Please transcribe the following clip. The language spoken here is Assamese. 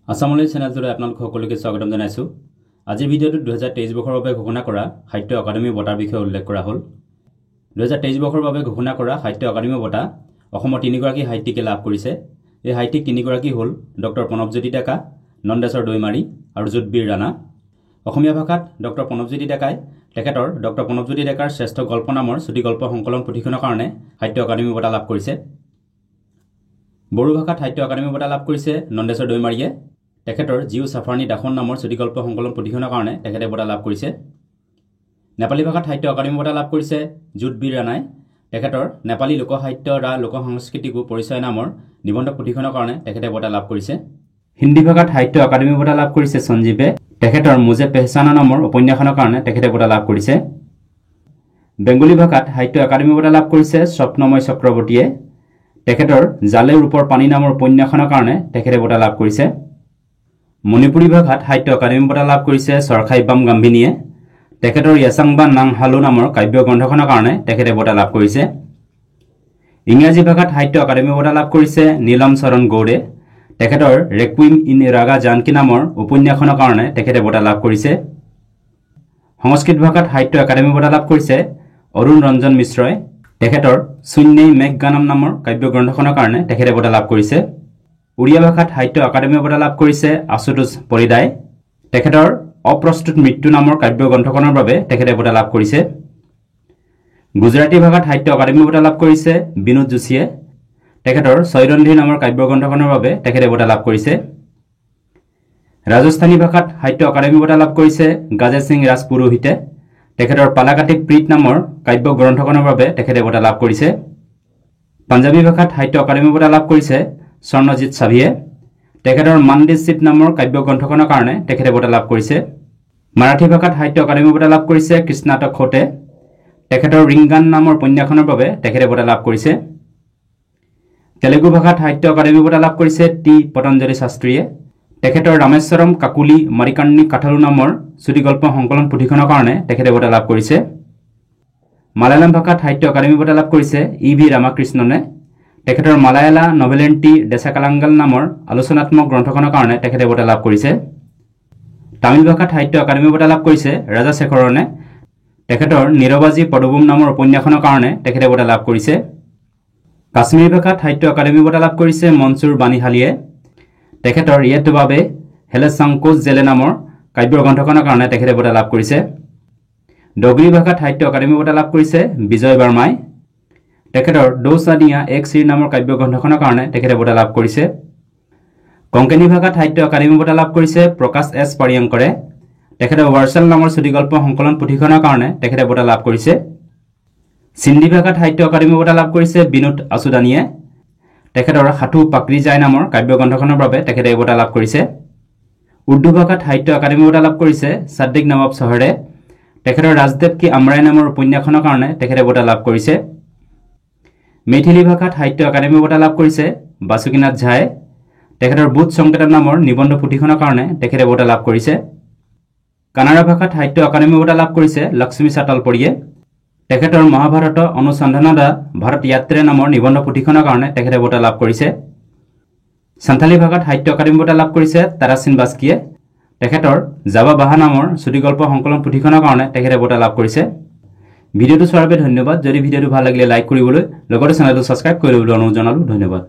আসামলৈ চেনেলটোলৈ আপোনালোক সকলোকে স্বাগতম জনাইছো। আজিৰ ভিডিঅ'টোত 2023 বৰ্ষৰ বাবে ঘোষণা কৰা সাহিত্য একাডেমী বঁটাৰ বিষয়ে উল্লেখ কৰা হ'ল। 2023 বৰ্ষৰ বাবে ঘোষণা কৰা সাহিত্য একাডেমী বঁটা অসমৰ তিনিগৰাকী সাহিত্যিকে লাভ কৰিছে। এই সাহিত্যিক তিনিগৰাকী হ'ল ডক্টৰ প্ৰণৱজ্যোতি ডেকা, নন্দেশ্বৰ দৈমাৰী আৰু যুতবীৰ ৰাণা। অসমীয়া ভাষাত ডক্টৰ প্ৰণৱজ্যোতি ডেকাই তেখেতৰ ডক্টৰ প্ৰণৱজ্যোতি ডেকাৰ শ্ৰেষ্ঠ গল্প নামৰ চুটি গল্প সংকলন পুথিখনৰ কাৰণে সাহিত্য একাডেমী বঁটা লাভ কৰিছে। বড়ো ভাষাত সাহিত্য একাডেমী বঁটা লাভ কৰিছে নন্দেশ্বৰ দৈমাৰীয়ে। তেখেতৰ জিউ সাফাৰনি দাখন নামৰ চুটি গল্প সংকলন পুথিখনৰ কাৰণে তেখেতে বঁটা লাভ কৰিছে। নেপালী ভাষাত সাহিত্য একাডেমী বঁটা লাভ কৰিছে যুতবীৰ ৰাণাই। তেখেতৰ নেপালী লোকসাহিত্য ৰা লোক সংস্কৃতিকো পৰিচয় নামৰ নিবন্ধ পুথিখনৰ কাৰণে তেখেতে বঁটা লাভ কৰিছে। হিন্দী ভাষাত সাহিত্য একাডেমী বঁটা লাভ কৰিছে সঞ্জীৱে। তেখেতৰ মুজে পেহচানা নামৰ উপন্যাসখনৰ কাৰণে তেখেতে বঁটা লাভ কৰিছে। বেংগলী ভাষাত সাহিত্য একাডেমী বঁটা লাভ কৰিছে স্বপ্নময় চক্ৰৱৰ্তীয়ে। তেখেতৰ জালে ৰূপৰ পানী নামৰ উপন্যাসখনৰ কাৰণে তেখেতে বঁটা লাভ কৰিছে। মণিপুৰী ভাষাত সাহিত্য একাডেমী বঁটা লাভ কৰিছে সৰখাইবাম গাম্ভিনীয়ে। তেখেতৰ য়াচাংবা নাং হালু নামৰ কাব্য গ্ৰন্থখনৰ কাৰণে তেখেতে বঁটা লাভ কৰিছে। ইংৰাজী ভাষাত সাহিত্য একাডেমী বঁটা লাভ কৰিছে নীলম চৰণ গৌড়ে। তেখেতৰ ৰেকুইম ইন ৰাগা জানকী নামৰ উপন্যাসখনৰ কাৰণে তেখেতে বঁটা লাভ কৰিছে। সংস্কৃত ভাষাত সাহিত্য একাডেমী বঁটা লাভ কৰিছে অৰুণ ৰঞ্জন মিশ্ৰই। তেখেতৰ শূন্যই মেঘ গানম নামৰ কাব্য গ্ৰন্থখনৰ কাৰণে তেখেতে বঁটা লাভ কৰিছে। উড়িয়া ভাষাত সাহিত্য একাডেমী বঁটা লাভ কৰিছে আশুতোষ পৰিদাই। তেখেতৰ অপ্ৰস্তুত মৃত্যু নামৰ কাব্য গ্ৰন্থখনৰ বাবে তেখেতে বঁটা লাভ কৰিছে। গুজৰাটী ভাষাত সাহিত্য একাডেমী বঁটা লাভ কৰিছে বিনোদ যোশীয়ে। তেখেতৰ ছয়ৰন্ধী নামৰ কাব্য গ্ৰন্থখনৰ বাবে তেখেতে বঁটা লাভ কৰিছে। ৰাজস্থানী ভাষাত সাহিত্য একাডেমী বঁটা লাভ কৰিছে গাজে সিং ৰাজপুৰোহিতে। তেখেতৰ পালাকাটি প্ৰীত নামৰ কাব্য গ্ৰন্থখনৰ বাবে তেখেতে বঁটা লাভ কৰিছে। পাঞ্জাবী ভাষাত সাহিত্য একাডেমী বঁটা লাভ কৰিছে স্বৰ্ণজিৎ ছাভিয়ে। তেখেতৰ মানডিচিত নামৰ কাব্য গ্ৰন্থখনৰ কাৰণে তেখেতে বঁটা লাভ কৰিছে। মাৰাঠী ভাষাত সাহিত্য একাডেমী বঁটা লাভ কৰিছে কৃষ্ণা টখোটে। তেখেতৰ ৰিংগান নামৰ উপন্যাসখনৰ বাবে তেখেতে বঁটা লাভ কৰিছে। তেলেগু ভাষাত সাহিত্য একাডেমী বঁটা লাভ কৰিছে টি পতঞ্জলি শাস্ত্ৰীয়ে। তেখেতৰ ৰামেশ্বৰম কাকুলি মাৰিকান্নি কাঠালু নামৰ চুটি গল্প সংকলন পুথিখনৰ কাৰণে তেখেতে বঁটা লাভ কৰিছে। মালায়ালাম ভাষাত সাহিত্য একাডেমী বঁটা লাভ কৰিছে ই ভি ৰামাকৃষ্ণনে। তেখেতৰ মালায়ালা নভেলেণ্টি ডেচাকালাংগাল নামৰ আলোচনাত্মক গ্ৰন্থখনৰ কাৰণে তেখেতে বঁটা লাভ কৰিছে। তামিল ভাষাত সাহিত্য একাডেমী বঁটা লাভ কৰিছে ৰাজাশেখৰণে। তেখেতৰ নিৰবাজী পদবুম নামৰ উপন্যাসখনৰ কাৰণে তেখেতে বঁটা লাভ কৰিছে। কাশ্মীৰী ভাষাত সাহিত্য একাডেমী বঁটা লাভ কৰিছে মনছুৰ বানিহালীয়ে। তেখেতৰ য়েট বাবে হেলে সংকোচ জেলে নামৰ কাব্য গ্ৰন্থখনৰ কাৰণে তেখেতে বঁটা লাভ কৰিছে। ডগৰী ভাষাত সাহিত্য একাডেমী বঁটা লাভ কৰিছে বিজয় বাৰ্মাই। তেখেতৰ দৌচাদিয়া এক শ্ৰী নামৰ কাব্য গ্ৰন্থখনৰ কাৰণে তেখেতে বঁটা লাভ কৰিছে। কংকণী ভাষাত সাহিত্য একাডেমী বঁটা লাভ কৰিছে প্ৰকাশ এছ পাৰিয়ংকৰে। তেখেতৰ ৱাৰ্চেল নামৰ চুটি গল্প সংকলন পুথিখনৰ কাৰণে তেখেতে বঁটা লাভ কৰিছে। সিন্ধি ভাষাত সাহিত্য একাডেমী বঁটা লাভ কৰিছে বিনোদ আছুদানীয়ে। তেখেতৰ সাধু পাকৰি যায় নামৰ কাব্য গ্ৰন্থখনৰ বাবে তেখেতে বঁটা লাভ কৰিছে। উৰ্দু ভাষাত সাহিত্য একাডেমী বঁটা লাভ কৰিছে ছাদ্দিক নৱাব চহৰে। তেখেতৰ ৰাজদেৱ কি আমৰাই নামৰ উপন্যাসখনৰ কাৰণে তেখেতে বঁটা লাভ কৰিছে। মেইথিলী ভাষাত সাহিত্য একাডেমী বঁটা লাভ কৰিছে বাসুকীনাথ ঝাই। তেখেতৰ বুধ সংকেতন নামৰ নিবন্ধ পুথিখনৰ কাৰণে তেখেতে বঁটা লাভ কৰিছে। কানাড়া ভাষাত সাহিত্য একাডেমী বঁটা লাভ কৰিছে লক্ষ্মী চাটালপৰীয়ে। তেখেতৰ মহাভাৰত অনুসন্ধানদা ভাৰত য়াত্ৰে নামৰ নিবন্ধ পুথিখনৰ কাৰণে তেখেতে বঁটা লাভ কৰিছে। সান্থালী ভাষাত সাহিত্য একাডেমী বঁটা লাভ কৰিছে তাৰাসিন বাস্কিয়ে। তেখেতৰ জাবা বাহা নামৰ চুটি গল্প সংকলন পুথিখনৰ কাৰণে তেখেতে বঁটা লাভ কৰিছে। ভিডিঅ'টো চোৱাৰ বাবে ধন্যবাদ। যদি ভিডিঅ'টো ভাল লাগিলে লাইক কৰিবলৈ লগতে চেনেলটো ছাবস্ক্ৰাইব কৰি ল'বলৈ অনুৰোধ জনালোঁ। ধন্যবাদ।